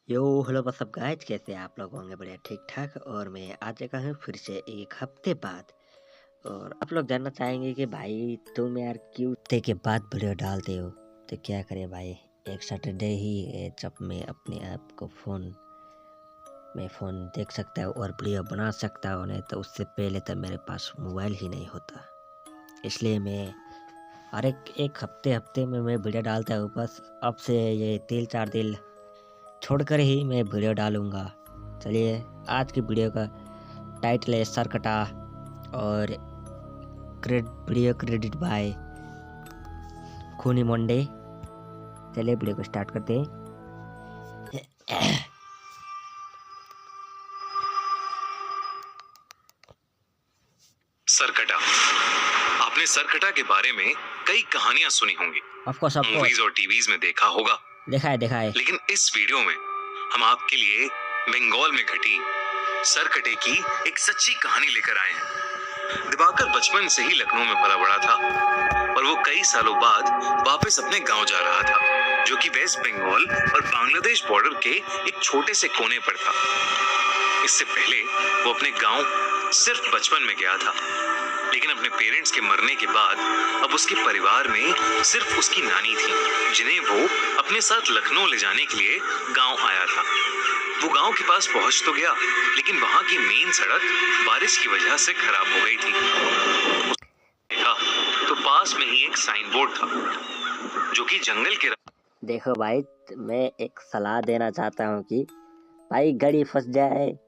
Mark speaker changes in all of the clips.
Speaker 1: यो hello what's up guys, कैसे आप लोग होंगे? बढ़िया ठीक ठाक। और मैं आ चुका हूँ फिर से एक हफ्ते बाद। और आप लोग जानना चाहेंगे कि भाई तुम यार क्यों हफ्ते के बाद वीडियो डालते हो? तो क्या करें भाई, एक सैटरडे ही है जब मैं अपने आप को फ़ोन देख सकता हूँ और वीडियो बना सकता हूँ। नहीं तो उससे पहले तो मेरे पास मोबाइल ही नहीं होता। इसलिए मैं हर एक हफ्ते में मैं वीडियो डालता हूँ। बस अब से ये 3-4 दिन छोड़कर ही मैं वीडियो डालूंगा। चलिए, आज की वीडियो का टाइटल है सरकटा और वीडियो क्रेडिट बाय खूनी मंडे। चलिए वीडियो को स्टार्ट करते हैं।
Speaker 2: सरकटा। आपने सरकटा के बारे में कई कहानियां सुनी होंगी,
Speaker 1: ऑफ कोर्स
Speaker 2: मूवीज और टीवीज में देखा होगा।
Speaker 1: देखा है।
Speaker 2: लेकिन इस वीडियो में हम आपके लिए बंगाल में घटी सरकटे की एक सच्ची कहानी लेकर आए हैं। दिवाकर बचपन से ही लखनऊ में पला बड़ा था और वो कई सालों बाद वापस अपने गांव जा रहा था, जो कि वेस्ट बंगाल और बांग्लादेश बॉर्डर के एक छोटे से कोने पर था। इससे पहले वो अपने गांव सिर्फ बचपन में गया था, लेकिन अपने पेरेंट्स के मरने के बाद अब उसके परिवार में सिर्फ उसकी नानी थी, जिन्हें वो अपने साथ लखनऊ ले जाने के लिए गांव आया था। वो गांव के पास पहुंच तो गया, लेकिन वहां की मेन सड़क बारिश की वजह से खराब हो गई थी। देखा तो पास में ही एक साइन बोर्ड था, जो कि जंगल के
Speaker 1: देखो भाई, मैं एक सलाह देना चाहता हूँ कि भाई गाड़ी फंस जाए,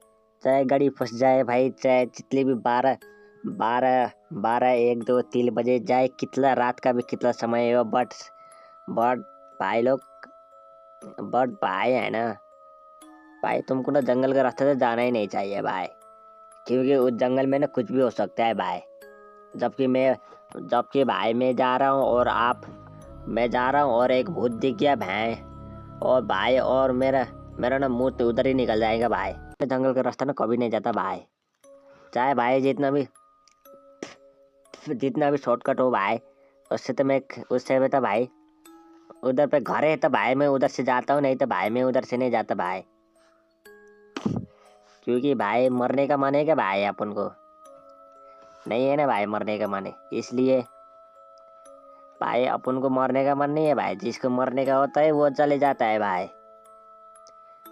Speaker 1: चाहे गाड़ी फंस जाए भाई, चाहे जितने भी 12, 1, 2, 3 बजे जाए, कितना रात का भी कितना समय हो, बट भाई लोग, बट भाई है ना भाई, तुमको ना जंगल के रास्ते से जाना ही नहीं चाहिए भाई, क्योंकि उस जंगल में ना कुछ भी हो सकता है भाई। जबकि भाई मैं जा रहा हूँ और एक भूत दिख गया भाई, और भाई और मेरा ना मुंह तो उधर ही निकल जाएगा भाई। जंगल का रास्ता ना कभी नहीं जाता भाई, चाहे भाई जितना भी शॉर्टकट हो भाई, उससे तो भाई उधर पे घर है तो भाई मैं उधर से जाता हूँ, नहीं तो भाई मैं उधर से नहीं जाता भाई, क्योंकि भाई मरने का मन है क्या भाई? अपन को नहीं है ना भाई मरने का मन है, इसलिए भाई अपन को मरने का मन नहीं है भाई। जिसको मरने का होता है वो चले जाता है भाई।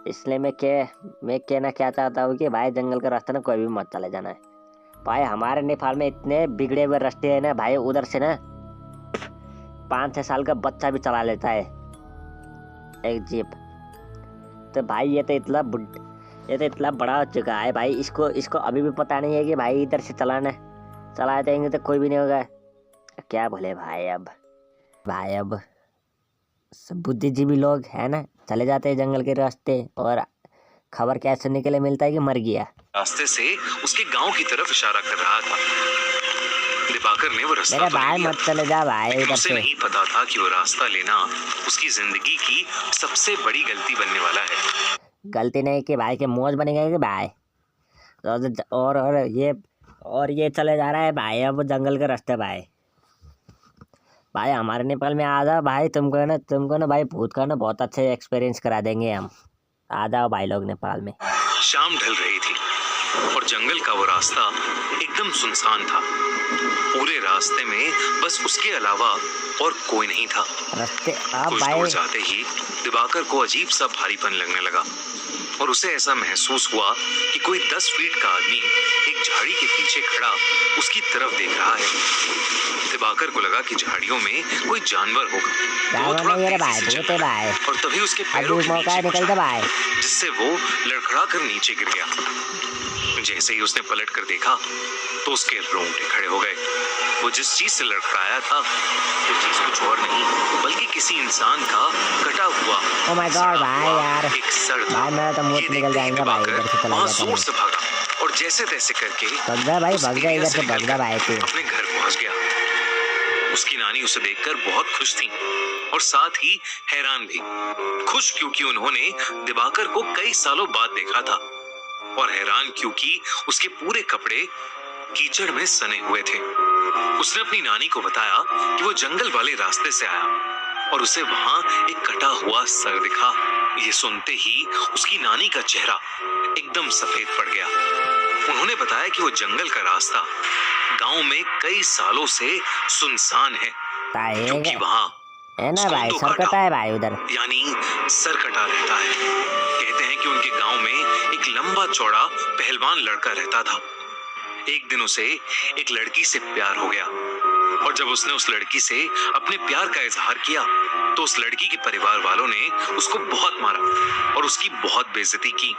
Speaker 1: इसलिए मैं कहना क्या चाहता हूँ कि भाई जंगल का रास्ता ना कोई भी मत चले जाना है भाई। हमारे नेपाल में इतने बिगड़े हुए रास्ते हैं ना भाई, उधर से ना 5-6 साल का बच्चा भी चला लेता है एक जीप। तो भाई ये तो इतना बड़ा हो चुका है भाई, इसको अभी भी पता नहीं है कि भाई इधर से चला देंगे तो कोई भी नहीं होगा। क्या बोले भाई, अब सब बुद्धिजीवी लोग है ना, चले जाते हैं जंगल के रास्ते, और खबर क्या सुनने के लिए मिलता है कि मर गया।
Speaker 2: रास्ते से उसके गांव की तरफ इशारा कर रहा था। दिवाकर ने वो रास्ता
Speaker 1: मेरा भाई मत चले जा भाई उधर से।
Speaker 2: नहीं पता था कि वो रास्ता लेना उसकी जिंदगी की सबसे बड़ी गलती बनने वाला है।
Speaker 1: गलती नहीं कि भाई के मौज बनेगा कि भाई, और ये चले जा रहा है भाई अब जंगल के रास्ते भाई हमारे नेपाल में आ जाओ भाई, तुमको ना भाई भूत का ना बहुत अच्छे एक्सपीरियंस करा देंगे हम। आ जाओ भाई लोग नेपाल में।
Speaker 2: शाम ढल रही थी और जंगल का वो रास्ता एकदम सुनसान था। पूरे रास्ते में बस उसके अलावा और कोई नहीं था। कुछ दूर जाते ही दिवाकर को अजीब सा भारीपन लगने लगा और उसे ऐसा महसूस हुआ कि कोई 10 फीट का आदमी एक झाड़ी के पीछे खड़ा उसकी तरफ देख रहा है। दिवाकर को लगा कि झाड़ियों में कोई जानवर होगा, तो वो थोड़ा तेजी से चला और तभी उसके पैरों के नीचे कुछ, जिससे वो लड़खड़ा कर नीचे गिर गया। जैसे ही उसने पलट कर देखा तो उसके रोंगटे खड़े हो गए। वो जिस चीज से लड़खड़ाया था वो चीज कुछ और नहीं बल्कि किसी इंसान का कटा हुआ एक सर था। ये देखते दिवाकर वहाँ जोर से भागा और जैसे तैसे करके अपने घर पहुंच गया। उसकी नानी उसे देखकर बहुत खुश थी और साथ ही हैरान भी। खुश क्योंकि उन्होंने दिवाकर को कई सालों बाद देखा था, और हैरान क्योंकि उसके पूरे कपड़े कीचड़ में सने हुए थे। उसने अपनी नानी को बताया कि वो जंगल वाले रास्ते से आया और उसे वहां एक कटा हुआ सर दिखा। ये सुनते ही उसकी नानी का चेहरा एकदम सफेद पड़ गया। उन्होंने बताया कि वो जंगल का रास्ता गांव में कई सालों से सुनसान है, क्योंकि वहाँ
Speaker 1: है ना भाई, सरकटा है भाई उधर,
Speaker 2: यानी सरकटा रहता है। कहते हैं कि उनके गांव में एक लंबा चौड़ा पहलवान लड़का रहता था। एक दिन उसे एक लड़की से प्यार हो गया, और जब उसने उस लड़की से अपने प्यार का इजहार किया तो उस लड़की के परिवार वालों ने उसको बहुत मारा और उसकी बहुत बेइज्जती की।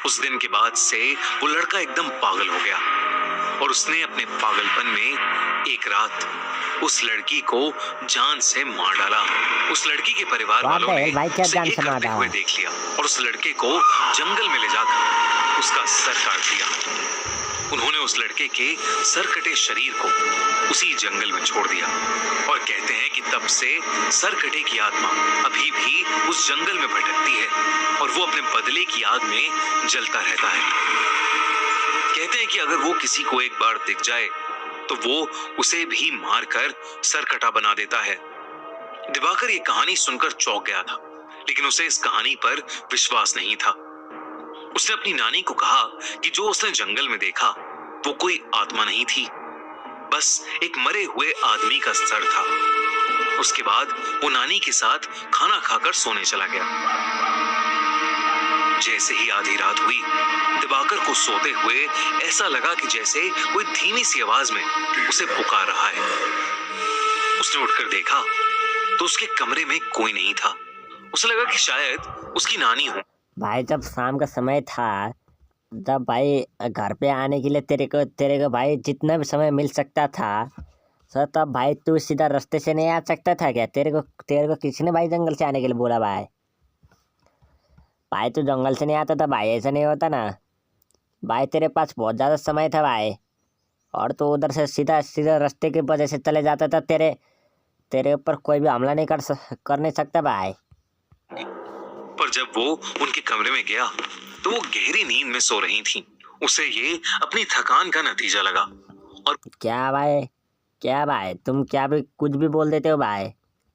Speaker 2: उस दिन के बाद से वो लड़का एकदम पागल हो गया, और उसने अपने पागलपन में एक रात उस लड़की को जान से मार डाला। उस लड़की के परिवार वालों ने उसे ये करते हुए देख लिया और उस लड़के को जंगल में ले जाकर उसका सर काट दिया। उन्होंने उस लड़के के सर कटे शरीर को उसी जंगल में छोड़ दिया, और कहते हैं कि तब से सरकटे की आत्मा अभी भी उस जंगल में भटकती है और वो अपने बदले की आग में जलता रहता है। कहते हैं कि अगर वो किसी को एक बार दिख जाए तो वो उसे भी मारकर सरकटा बना देता है। दिवाकर ये कहानी सुनकर चौंक गया था, लेकिन उसे इस कहानी पर विश्वास नहीं था। उसने अपनी नानी को कहा कि जो उसने जंगल में देखा वो कोई आत्मा नहीं थी, बस एक मरे हुए आदमी का सर था। उसके बाद वो नानी के साथ खाना खाकर सोने चला गया। जैसे ही आधी रात हुई, दिवाकर को सोते हुए ऐसा लगा कि जैसे कोई धीमी सी आवाज में उसे पुकार रहा है। उसने उठकर देखा तो उसके कमरे में कोई नहीं था। उसे लगा कि शायद उसकी नानी हो।
Speaker 1: भाई जब शाम का समय था, जब भाई घर पे आने के लिए तेरे को भाई जितना भी समय मिल सकता था सर, तब भाई तू सीधा रास्ते से नहीं आ सकता था क्या? तेरे को किसने भाई जंगल से आने के लिए बोला? भाई तू जंगल से नहीं आता था भाई, ऐसा नहीं होता ना भाई। तेरे पास बहुत ज़्यादा समय था भाई, और तू उधर से सीधा रास्ते की वजह से चले जाता था। तेरे ऊपर कोई भी हमला नहीं कर नहीं सकता भाई।
Speaker 2: पर जब वो उनके कमरे में गया तो वो गहरी नींद में सो रही थी। उसे ये अपनी थकान का नतीजा लगा। और क्या भाई तुम क्या भी कुछ भी बोल देते हो भाई?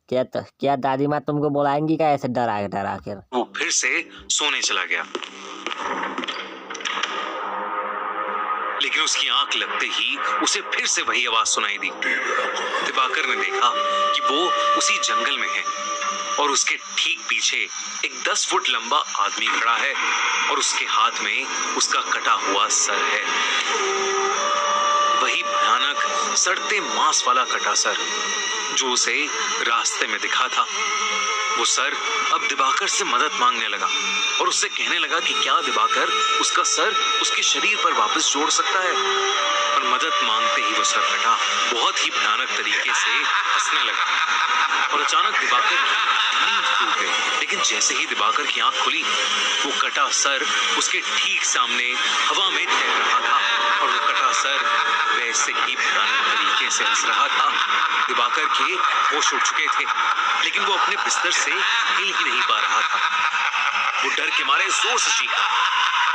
Speaker 2: क्या दादी माँ तुमको बुलाएंगी क्या ऐसे डरा कर? वो फिर से सोने चला गया, लेकिन उसकी आंख लगते ही उसे फिर से वही आवाज सुनाई दी। दिवाकर ने देखा कि वो उसी जंगल में है, और उसके ठीक पीछे एक 10 फुट लंबा आदमी खड़ा है, और उसके हाथ में उसका कटा हुआ सर है। वही भयानक सड़ते मांस वाला कटा सर जो उसे रास्ते में दिखा था। वो सर अब दिवाकर से मदद मांगने लगा और उससे कहने लगा कि क्या दिवाकर उसका सर उसके शरीर पर वापस जोड़ सकता है। और मदद मांगते ही वो सर कटा बहुत ही भयानक तरीके से हंसने लगा, और अचानक दिवाकर की नींद टूट गई। लेकिन जैसे ही दिवाकर की आंख खुली, वो कटा सर उसके ठीक सामने हवा में तैर रहा था, और वो कटा सर वैसे ही भयानक तरीके से हंस रहा था। दिवाकर के होश उड़ चुके थे, लेकिन वो अपने बिस्तर से हिल ही नहीं पा रहा था। वो डर के मारे जोर से चीखा,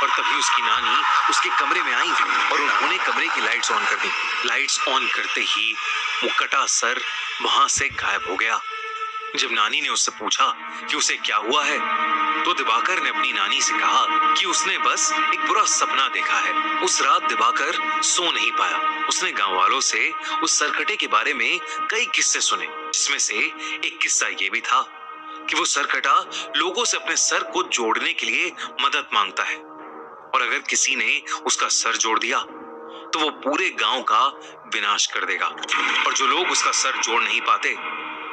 Speaker 2: और तभी उसकी नानी उसके कमरे में आई और उन्होंने कमरे की लाइट्स ऑन कर दी। लाइट्स ऑन करते ही वो कटा सर वहां से गायब हो गया। जब नानी ने उससे पूछा कि उसे क्या हुआ है, तो दिवाकर ने अपनी नानी से कहा कि उसने बस एक बुरा सपना देखा है। उस रात दिवाकर सो नहीं पाया। उसने गांव वालों से उस सरकटे के बारे में कई किस्से सुने, जिसमें से एक किस्सा ये भी था कि वो सरकटा लोगों से अपने सर को जोड़ने के लिए मदद मांगता है, और अगर किसी ने उसका सर जोड़ दिया तो वो पूरे गांव का विनाश कर देगा, और जो लोग उसका सर जोड़ नहीं पाते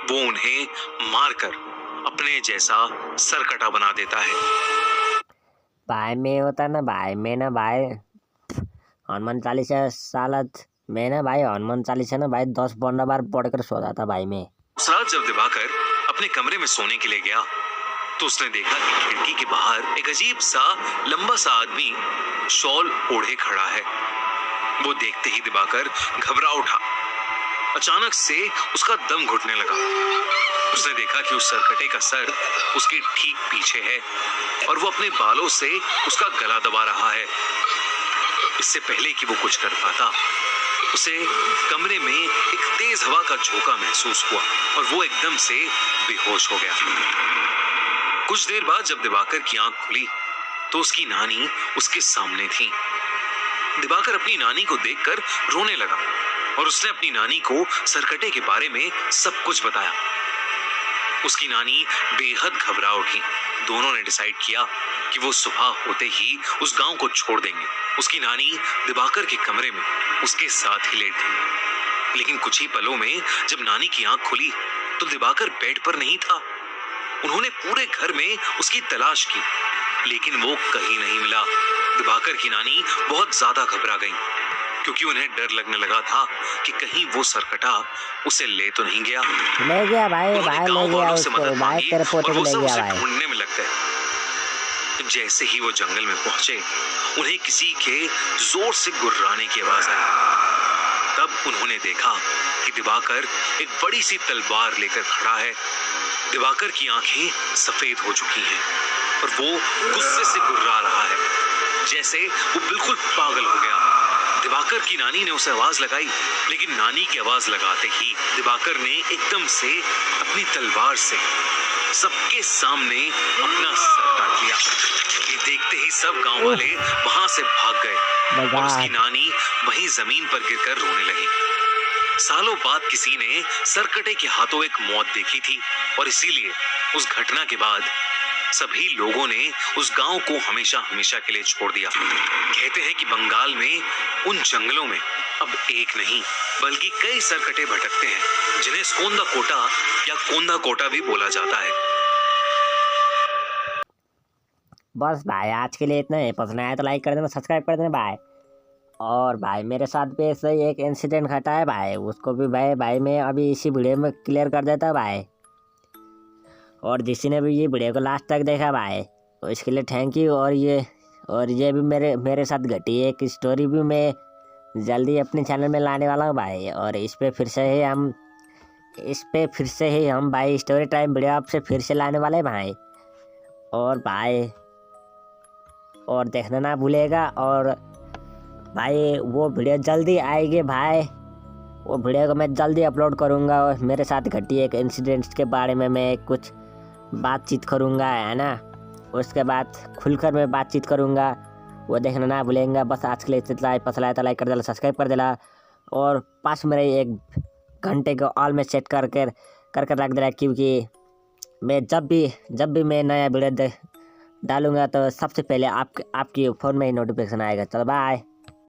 Speaker 2: वो उन्हें मारकर अपने जैसा सरकटा बना देता है।
Speaker 1: भाई मैं होता ना भाई, मैं ना भाई हनुमान चालीसा सालत मैं ना भाई हनुमान चालीसा ना भाई 10-15 बार पढ़कर सो जाता भाई मैं।
Speaker 2: उस रात जब दिवाकर अपने कमरे में सोने के लिए गया तो उसने देखा कि खिड़की के बाहर एक अजीब सा लंबा सा आदमी शॉल ओढ़े खड़ा है। वो देखते ही दिवाकर घबरा उठा। अचानक से उसका दम घुटने लगा। उसने देखा कि उस सरकटे का सर उसके ठीक पीछे है, और वो अपने बालों से उसका गला दबा रहा है। इससे पहले कि वो कुछ कर पाता, उसे कमरे में एक तेज हवा का झोंका महसूस हुआ और वो एकदम से बेहोश हो गया। कुछ देर बाद जब दिवाकर की आंख खुली तो उसकी नानी उसके सामने थी। दिवाकर अपनी नानी को देखकर रोने लगा और उसने अपनी नानी को सरकटे के बारे में सब कुछ बताया। उसकी नानी बेहद घबरा उठी। दोनों ने डिसाइड किया कि वो सुबह होते ही उस गांव को छोड़ देंगे। उसकी नानी दिवाकर के कमरे में उसके साथ ही लेट गई। लेकिन कुछ ही पलों में जब नानी की आंख खुली तो दिवाकर बेड पर नहीं था। उन्होंने पूरे घर में उसकी तलाश की लेकिन वो कहीं नहीं मिला। दिवाकर की नानी बहुत ज्यादा घबरा गई क्योंकि उन्हें डर लगने लगा था कि कहीं वो सरकटा उसे ले तो नहीं गया।
Speaker 1: ले गया भाई, भाई ले गया उसको, भाई तेरे पोते को ले गया भाई।
Speaker 2: ढूंढने में लग गए। जैसे ही वो जंगल में पहुंचे उन्हें किसी के जोर से गुर्राने की आवाज आई। तब उन्होंने देखा कि दिवाकर एक बड़ी सी तलवार लेकर खड़ा है। दिवाकर की आंखें सफेद हो चुकी हैं और वो गुस्से से गुर्रा रहा है जैसे वो बिल्कुल पागल हो गया। दिवाकर की नानी ने उसे आवाज लगाई लेकिन नानी की आवाज लगाते ही दिवाकर ने एकदम से अपनी तलवार से सबके सामने अपना सर काट लिया। ये देखते ही सब गांव वाले वहां से भाग गए और उसकी नानी वहीं जमीन पर गिरकर रोने लगी। सालों बाद किसी ने सरकटे के हाथों एक मौत देखी थी और इसीलिए उस घटना के बाद सभी लोगों ने उस गांव को हमेशा हमेशा के लिए छोड़ दिया। कहते हैं कि बंगाल में उन जंगलों में अब एक नहीं बल्कि कई सरकटे भटकते हैं जिन्हें स्कोंदा कोटा या कोंदा कोटा भी बोला जाता है।
Speaker 1: बस भाई आज के लिए इतना ही। पसंद आया तो लाइक कर देना, सब्सक्राइब कर देना भाई। और भाई मेरे साथ भी ऐसा ही एक इंसिडेंट घटा है भाई, उसको भी भाई मैं अभी इसी वीडियो में क्लियर कर देता भाई। और जिसी ने भी ये वीडियो को लास्ट तक देखा भाई तो इसके लिए थैंक यू। और ये भी मेरे साथ घटी एक स्टोरी भी मैं जल्दी अपने चैनल में लाने वाला हूँ भाई। और इस पे फिर से ही हम भाई स्टोरी टाइम वीडियो आपसे फिर से लाने वाले भाई। और भाई और देखना ना भूलेगा। और भाई वो वीडियो जल्दी आएगी भाई, वो वीडियो को मैं जल्दी अपलोड करूँगा। और मेरे साथ घटी एक इंसिडेंट्स के बारे में मैं कुछ बातचीत करूँगा है ना, उसके बाद खुलकर मैं बातचीत करूँगा, वो देखना ना भूलेंगे। बस आज के लिए इतना पसंद आया तो लाइक कर देना, सब्सक्राइब कर देना और पास में रही 1 घंटे को ऑल में सेट करके रख देना क्योंकि मैं जब भी मैं नया वीडियो डालूँगा तो सबसे पहले आपकी फ़ोन में ही नोटिफिकेशन आएगा। चलो बाय।